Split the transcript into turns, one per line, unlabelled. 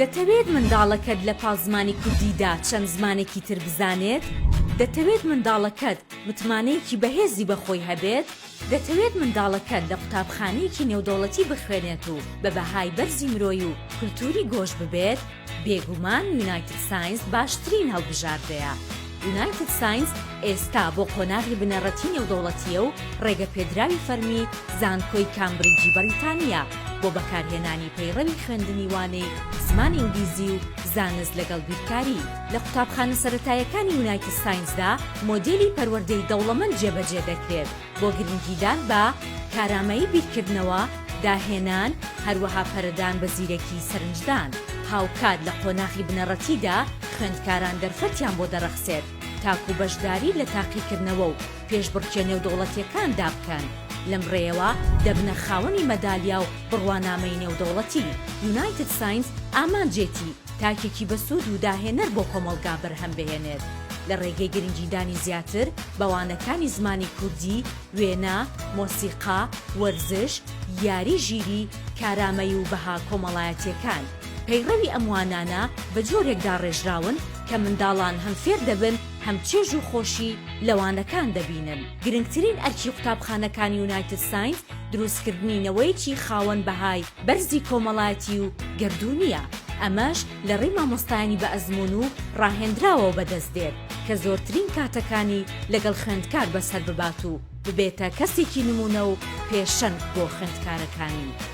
دەتەوێت منداڵەکەت لە پاڵ زمانی کوردیدا چەند زمانێکی تر بزانێت؟ دەتەوێت منداڵەکەت متمانەیەکی بەهێزی بەخۆی هەبێت؟ دەتەوێت منداڵەکەت لە قوتابخانەیەکی نێودەوڵەتی بخوێنێت و بە بەهای بەرزی مرۆی و کولتوری گۆش ببێت؟ بێگومان یونایتد ساینس باشترین هەڵبژاردەیە. یونایتد ساینس ئێستا بۆ قۆناغی بنەڕەتی نێودەوڵەتیە و ڕێگە پێدراوی فەرمی زانکۆی کامبریجی بەریتانیا بۆ بەکارهێنانی پەیڕەوی خوێندنی وانەی زمان ئینگلیزی و زانست لەگەڵ بیرکاری. لە قوتابخانە سەرەتاییەکانی یونایتد ساینسدا مۆدێلی پەروەردەی دەوڵەمەند جێبەجێ دەکرێت بۆ گرنگیدان بە کارامەیی بیرکردنەوە، داهێنان، هەروەها پەرەدان بە زیرەکی سەرنجدان. هاوکات لە قۆناغی بنەڕەتیدا خوێندکاران دەرفەتیان بۆ دەرەخسێت تاکو بەشداری لە تاقیکردنەوە و پێشبڕکێ نێودەوڵەتیەکاندا بکەن. لەم ڕێیەوە دەبنە خاوەنی مەدالیا و بڕوانامەی نێودەوڵەتی. یونایتد ساینس ئامانجێتی تاکێکی بەسوود و داهێنەر بۆ کۆمەڵگا بەرهەم بهێنێت لە ڕێگەی گرنگیدانی زیاتر بەوانەکانی زمانی کوردی، وێنە، مۆسیقا، وەرزش، یاری ژیری، کارامەی و بەها کۆمەڵایەتیەکان. پەیڕەوی ئەموانانە بە جۆرێکدا ڕێژراون کە منداڵان هەم فێر دەبن هەم چێژ و خۆشی لەوانەکان دەبینن. گرنگترین ئەرکی قوتابخانەکانی یونایتد ساینس دروستکردنینەوەیکی خاوەن بەهای بەرزی کۆمەڵایەتی و گردوونیە. ئەمەش لە ڕێی مامۆستایانی بە ئەزموون و ڕاهێنراوە بەدەست دێت کە زۆرترین کاتەکانی لەگەڵ خوێندکار بەسەر ببات و ببێتە کەسێکی نمونە و پێشەنگ بۆ خوێندکارەکانی.